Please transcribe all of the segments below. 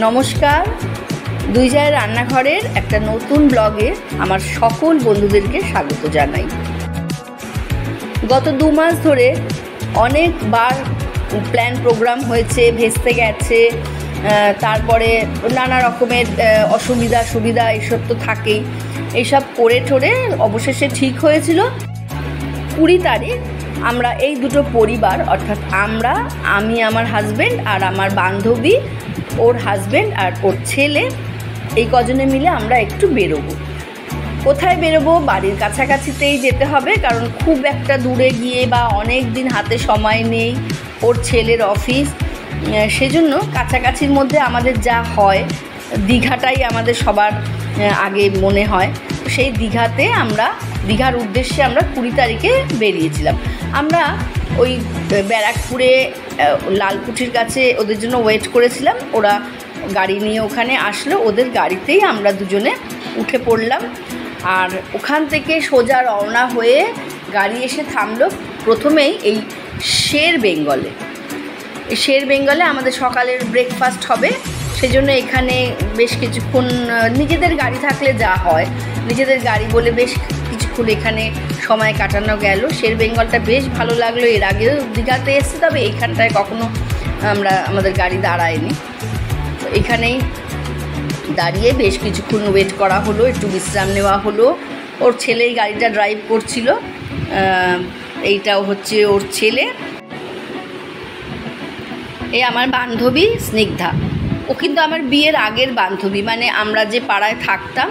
নমস্কার, দুই জায়ের রান্নাঘরের একটা নতুন ব্লগে আমার সকল বন্ধুদেরকে স্বাগত জানাই। গত 2 মাস ধরে অনেকবার প্ল্যান প্রোগ্রাম হয়েছে, ভেস্তে গেছে, তারপরে নানা রকমের অসুবিধা সুবিধা এইসব তো থাকেই। এইসব করে ঠোরে অবশেষে ঠিক হয়েছিল 20 তারিখ আমরা এই দুটো পরিবার, অর্থাৎ আমি আমার হাজব্যান্ড আর আমার বান্ধবী, ওর হাজব্যান্ড আর ওর ছেলে, এই কজনে মিলে আমরা একটু বেরোবো। কোথায় বেরোবো? বাড়ির কাছাকাছিতেই যেতে হবে, কারণ খুব একটা দূরে গিয়ে বা অনেক দিন হাতে সময় নেই, ওর ছেলের অফিস, সেজন্য কাছাকাছির মধ্যে আমাদের যা হয় দীঘাটাই আমাদের সবার আগে মনে হয়। সেই দীঘার উদ্দেশ্যে আমরা 20 তারিখে বেরিয়েছিলাম। আমরা ওই ব্যারাকপুরে লালকুঠির কাছে ওদের জন্য ওয়েট করেছিলাম। ওরা গাড়ি নিয়ে ওখানে আসলো, ওদের গাড়িতেই আমরা দুজনে উঠে পড়লাম। আর ওখান থেকে সোজা রওনা হয়ে গাড়ি এসে থামলো প্রথমেই এই শের বেঙ্গলে আমাদের সকালের ব্রেকফাস্ট হবে। সেজন্য এখানে বেশ কিছুক্ষণ নিজেদের গাড়ি থাকলে যা হয়, নিজেদের গাড়ি বলে বেশ কিছুক্ষণ এখানে সময় কাটানো গেল। শের বেঙ্গলটা বেশ ভালো লাগলো। এর আগেও দীঘাতে এসেছি, তবে এখানটায় কখনো আমাদের গাড়ি দাঁড়ায়নি। এখানেই দাঁড়িয়ে বেশ কিছুক্ষণ ওয়েট করা হলো, একটু বিশ্রাম নেওয়া হলো। ওর ছেলেই গাড়িটা ড্রাইভ করছিল, এইটাও হচ্ছে ওর ছেলে। এই আমার বান্ধবী স্নিগ্ধা, ও কিন্তু আমার বিয়ের আগের বান্ধবী, মানে আমরা যে পাড়ায় থাকতাম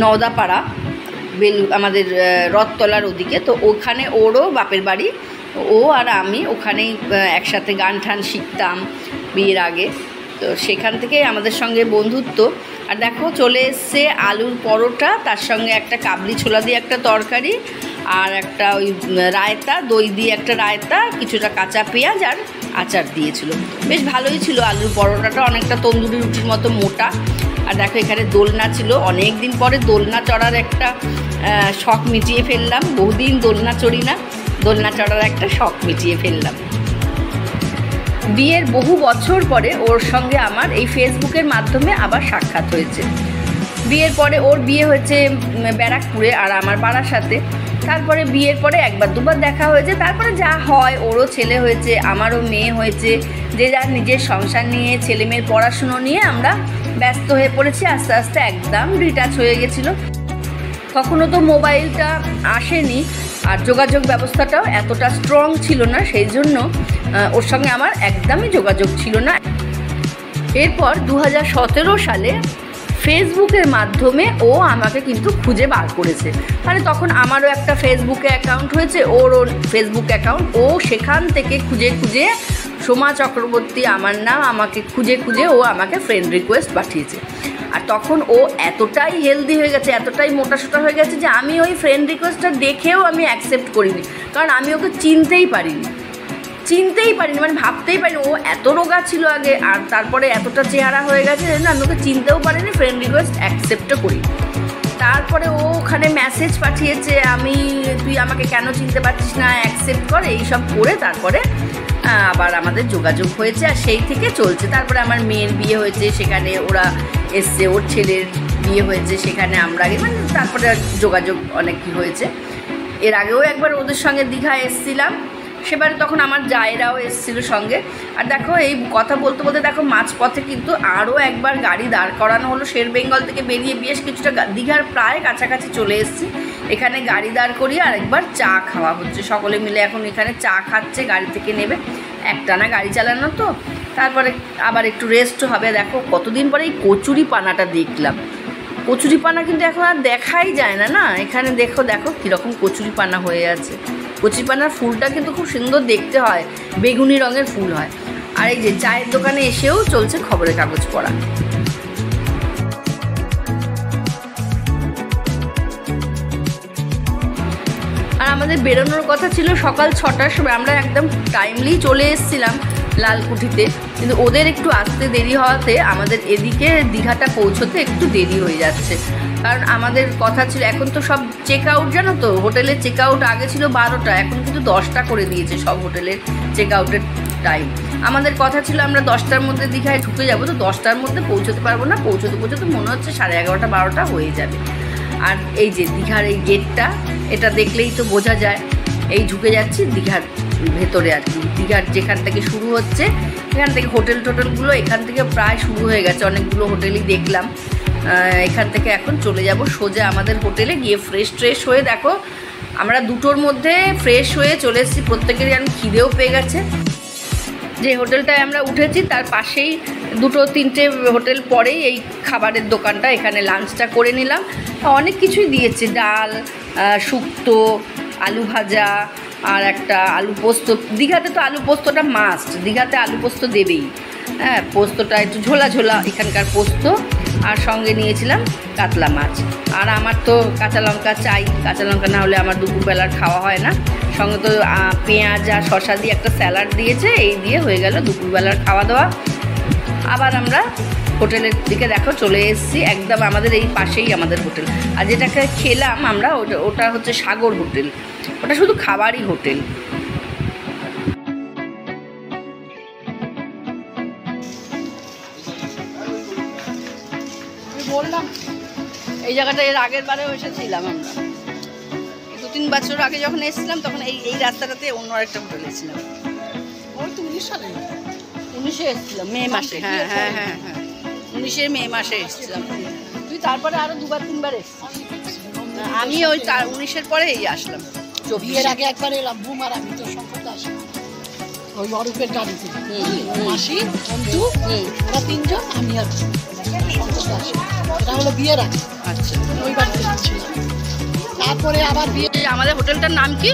নওদাপাড়া, আমাদের রথতলার ওদিকে, তো ওখানে ওরও বাপের বাড়ি। ও আর আমি ওখানেই একসাথে গান ঠান শিখতাম বিয়ের আগে, তো সেখান থেকে আমাদের সঙ্গে বন্ধুত্ব। আর দেখো চলে এসছে আলুর পরোটা, তার সঙ্গে একটা কাবলি ছোলা দিয়ে একটা তরকারি, আর একটা ওই রায়তা, দই দিয়ে একটা রায়তা, কিছুটা কাঁচা পেঁয়াজ আর আচার দিয়েছিল। বেশ ভালোই ছিল আলুর পরোটাটা, অনেকটা তন্দুরি রুটির মতো মোটা। আর দেখো এখানে দোলনা ছিল, অনেক দিন পরে দোলনা চড়ার একটা শখ মিটিয়ে ফেললাম। বহুদিন দোলনা চড়ি না, দোলনা চড়ার একটা শখ মিটিয়ে ফেললাম। বিয়ের বহু বছর পরে ওর সঙ্গে আমার এই ফেসবুকের মাধ্যমে আবার সাক্ষাৎ হয়েছে। বিয়ের পরে ওর বিয়ে হয়েছে ব্যারাকপুরে আর আমার বারাসাতে। তারপরে বিয়ের পরে একবার দুবার দেখা হয়েছে। তারপরে যা হয়, ওরও ছেলে হয়েছে, আমারও মেয়ে হয়েছে, যে যার নিজের সংসার নিয়ে, ছেলে মেয়ের পড়াশুনো নিয়ে আমরা ব্যস্ত হয়ে পড়েছি। আস্তে আস্তে একদম ডিটাচ হয়ে গেছিলো। তখনও তো মোবাইলটা আসেনি আর যোগাযোগ ব্যবস্থাটাও এতটা স্ট্রং ছিল না, সেই জন্য ওর সঙ্গে আমার একদমই যোগাযোগ ছিল না। এরপর 2017 সালে ফেসবুকের মাধ্যমে ও আমাকে কিন্তু খুঁজে বার করেছে। মানে তখন আমারও একটা ফেসবুকে অ্যাকাউন্ট হয়েছে, ওরও ফেসবুক অ্যাকাউন্ট। ও সেখান থেকে খুঁজে সোমা চক্রবর্তী আমার নাম, আমাকে খুঁজে ও আমাকে ফ্রেন্ড রিকোয়েস্ট পাঠিয়েছে। আর তখন ও এতটাই হেলদি হয়ে গেছে, এতটাই মোটাসোটা হয়ে গেছে যে আমি ওই ফ্রেন্ড রিকোয়েস্টটা দেখেও আমি অ্যাকসেপ্ট করিনি, কারণ আমি ওকে চিনতেই পারিনি, মানে ভাবতেই পারিনি। ও এত রোগা ছিল আগে, আর তারপরে এতটা চেহারা হয়ে গেছে যেন আমি ওকে চিনতেও পারিনি, ফ্রেন্ড রিকোয়েস্ট অ্যাকসেপ্টও করি। তারপরে ও ওখানে মেসেজ পাঠিয়েছে, তুই আমাকে কেন চিনতে পারছিস না, অ্যাকসেপ্ট কর, এইসব করে তারপরে আবার আমাদের যোগাযোগ হয়েছে। আর সেই থেকে চলছে। তারপরে আমার মেয়ের বিয়ে হয়েছে, সেখানে ওরা এসছে, ওর ছেলের বিয়ে হয়েছে, সেখানে আমরা মানে তারপরে যোগাযোগ অনেক কি হয়েছে। এর আগেও একবার ওদের সঙ্গে দীঘা এসেছিলাম, সেবারে তখন আমার জায়েরাও এসেছিলো সঙ্গে। আর দেখো এই কথা বলতে বলতে দেখো মাঝপথে কিন্তু আরও একবার গাড়ি দাঁড় করানো হলো। শের বেঙ্গল থেকে বেরিয়ে বেশ কিছুটা দীঘার প্রায় কাছাকাছি চলে এসেছি। এখানে গাড়ি দাঁড় করিয়ে আরেকবার চা খাওয়া হচ্ছে, সকলে মিলে এখন এখানে চা খাচ্ছে, গাড়ি থেকে নেবে। একটানা গাড়ি চালানো তো, তারপরে আবার একটু রেস্টও হবে। দেখো কতদিন পরে এই কচুরি পানাটা দেখলাম। কচুরি পানা কিন্তু এখন আর দেখাই যায় না। এখানে দেখো কীরকম কচুরি পানা হয়ে আছে। কচুরি পানার ফুলটা কিন্তু খুব সুন্দর দেখতে হয়, বেগুনি রঙের ফুল হয়। আর এই যে চায়ের দোকানে এসেও চলছে খবরের কাগজ পড়া। আর আমাদের বেরোনোর কথা ছিল সকাল 6টার সময়, আমরা একদম টাইমলি চলে এসেছিলাম লালকুঠিতে, কিন্তু ওদের একটু আসতে দেরি হওয়াতে আমাদের এদিকে দীঘাটা পৌঁছতে একটু দেরি হয়ে যাচ্ছে। কারণ আমাদের কথা ছিল, এখন তো সব চেক আউট, জানো তো, হোটেলের চেক আউট আগে ছিল 12টা, এখন কিন্তু 10টা করে দিয়েছে সব হোটেলের চেক আউটের টাইম। আমাদের কথা ছিল আমরা 10টার মধ্যে দীঘায় ঢুকে যাবো, তো 10টার মধ্যে পৌঁছতে পারবো না, পৌঁছতে মনে হচ্ছে 11:30 12টা হয়ে যাবে। আর এই যে দীঘার এই গেটটা, এটা দেখলেই তো বোঝা যায় এই ঢুকে যাচ্ছি দীঘার ভেতরে আর কি। দীঘার যেখান থেকে শুরু হচ্ছে, এখান থেকে টোটেলগুলো এখান থেকে প্রায় শুরু হয়ে গেছে, অনেকগুলো হোটেলই দেখলাম। এখান থেকে এখন চলে যাব সোজা আমাদের হোটেলে, গিয়ে ফ্রেশ হয়ে দেখো আমরা 2টোর মধ্যে ফ্রেশ হয়ে চলে এসেছি। প্রত্যেকেরই আমি খিদেও পেয়ে গেছে। যে হোটেলটায় আমরা উঠেছি তার পাশেই 2-3টে হোটেল পরেই এই খাবারের দোকানটা, এখানে লাঞ্চটা করে নিলাম। অনেক কিছুই দিয়েছে, ডাল, শুক্তো, আলু ভাজা আর একটা আলু পোস্ত। দীঘাতে তো আলু পোস্তটা মাস্ট, দীঘাতে আলু পোস্ত দেবেই। হ্যাঁ, পোস্তটা একটু ঝোলা এখানকার পোস্ত, আর সঙ্গে নিয়েছিলাম কাতলা মাছ। আর আমার তো কাঁচা লঙ্কা চাই, কাঁচা লঙ্কা না হলে আমার দুপুরবেলার খাওয়া হয় না। সঙ্গে তো পেঁয়াজ আর শসা দিয়ে একটা স্যালাড দিয়েছে, এই দিয়ে হয়ে গেল দুপুরবেলার খাওয়া দাওয়া। আবার আমরা হোটেলের দিকে দেখো চলে এসেছি, একদম আমাদের এই পাশেই আমাদের হোটেল। আর যেটাকে খেলাম আমরা ওটা হচ্ছে সাগর হোটেল, ওটা শুধু খাবারই হোটেল। বললাম এই জায়গাটা এর আগের বারেও এসেছিলাম আমরা, 2-3 বছর আগে যখন এসেছিলাম তখন এই রাস্তাটাতে অন্য আরেকটা হোটেল এসেছিলাম। ওই তো 19 সালে 19-এ এসেছিলাম, মে মাসে। হ্যাঁ 19-এর মে মাসে এসেছিলাম। তুই তারপরে আরও 2-3 বার এসেছিস। আমি ওই 19-এর পরে এই আসলাম। বিয়ের আগে একবার এলাম, বুমার আমি তো সংকট আসি ওই অরূপের গাড়িতে, মাসি বন্ধু ওরা 3জন, আমি আর সংকট আসি। এটা হলো বিয়ের আগে। আচ্ছা, ওই বাড়িতে ছিলাম। তারপরে আবার বিয়ে। আমাদের হোটেলটার নাম কি?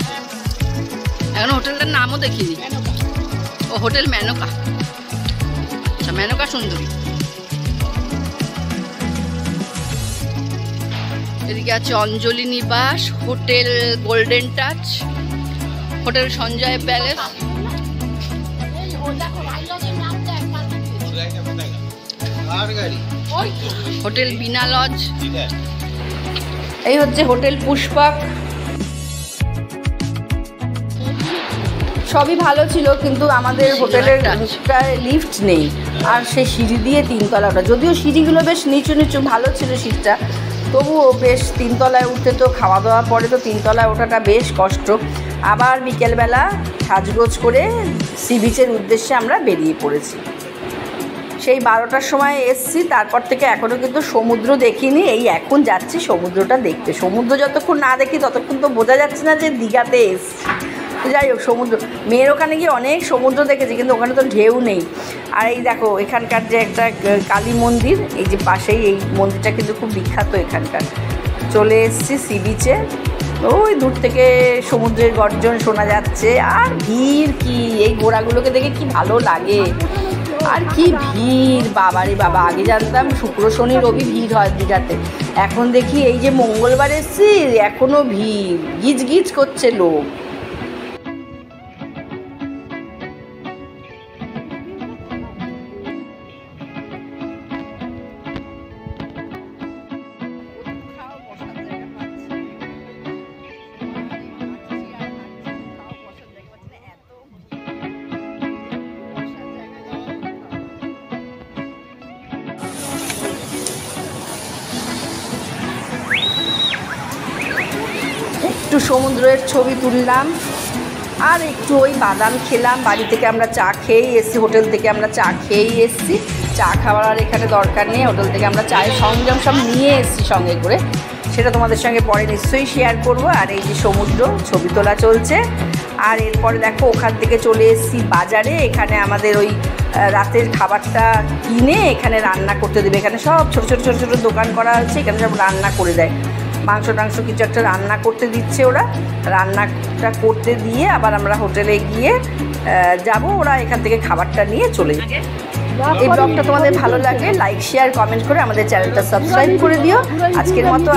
এখন হোটেলটার নামও দেখিনি। ও হোটেল মেনকা। আচ্ছা, মেনকা সুন্দরী। এদিকে আছে Anjali Nivas, hotel golden touch, hotel Sanjay palace, hotel Bina lodge, এই হচ্ছে হোটেল পুষ্পক। সবই ভালো ছিল, কিন্তু আমাদের হোটেলের লিফট নেই, আর সেই সিঁড়ি দিয়ে 3তলা ওঠা। যদিও সিঁড়িগুলো বেশ নিচু ভালো ছিল সিটটা, তবুও বেশ 3তলায় উঠতে তো খাওয়া দাওয়া পরে তো 3তলায় ওঠাটা বেশ কষ্ট। আবার বিকেলবেলা সাজগোজ করে সি বিচের উদ্দেশ্যে আমরা বেরিয়ে পড়েছি। সেই 12টার সময় এসছি, তারপর থেকে এখনও কিন্তু সমুদ্র দেখিনি। এই এখন যাচ্ছি সমুদ্রটা দেখতে। সমুদ্র যতক্ষণ না দেখি ততক্ষণ তো বোঝা যাচ্ছে না যে দীঘাতে এসছি। যাই হোক, সমুদ্র, মেয়ের ওখানে গিয়ে অনেক সমুদ্র দেখেছি, কিন্তু ওখানে তো ঢেউ নেই। আর এই দেখো এখানকার যে একটা কালী মন্দির, এই যে পাশেই এই মন্দিরটা কিন্তু খুব বিখ্যাত এখানকার। চলে এসছি সি বিচে, ওই দূর থেকে সমুদ্রের গর্জন শোনা যাচ্ছে। আর ভিড় কি, এই ঘোড়াগুলোকে দেখে কি ভালো লাগে। আর কি ভিড়, বাবারে বাবা। আগে জানতাম শুক্র শনি রবি ভিড় হয় দীঘাতে, এখন দেখি এই যে মঙ্গলবার এসছি এখনও ভিড়, গিজ করছে লোক। একটু সমুদ্রের ছবি তুললাম, আর একটু ওই বাদাম খেলাম। বাড়ি থেকে আমরা চা খেয়েই এসেছি, হোটেল থেকে আমরা চা খেয়েই এসেছি। চা খাওয়ার আর এখানে দরকার নেই, হোটেল থেকে আমরা চায়ের সরঞ্জাম সব নিয়ে এসেছি সঙ্গে করে, সেটা তোমাদের সঙ্গে পরে নিশ্চয়ই শেয়ার করব। আর এই যে সমুদ্র, ছবি তোলা চলছে। আর এরপরে দেখো ওখান থেকে চলে এসেছি বাজারে। এখানে আমাদের ওই রাতের খাবারটা কিনে এখানে রান্না করতে দেবে। এখানে সব ছোটো ছোটো দোকান করা হচ্ছে, এখানে সব রান্না করে দেয়। মাংস টাংস কিছু একটা রান্না করতে দিচ্ছে ওরা, রান্নাটা করতে দিয়ে আবার আমরা হোটেলে গিয়ে যাব। ওরা এখান থেকে খাবারটা নিয়ে চলে যাবে। এই ব্লগটা তোমাদের ভালো লাগলে লাইক শেয়ার কমেন্ট করে আমাদের চ্যানেলটা সাবস্ক্রাইব করে দিও। আজকের মতো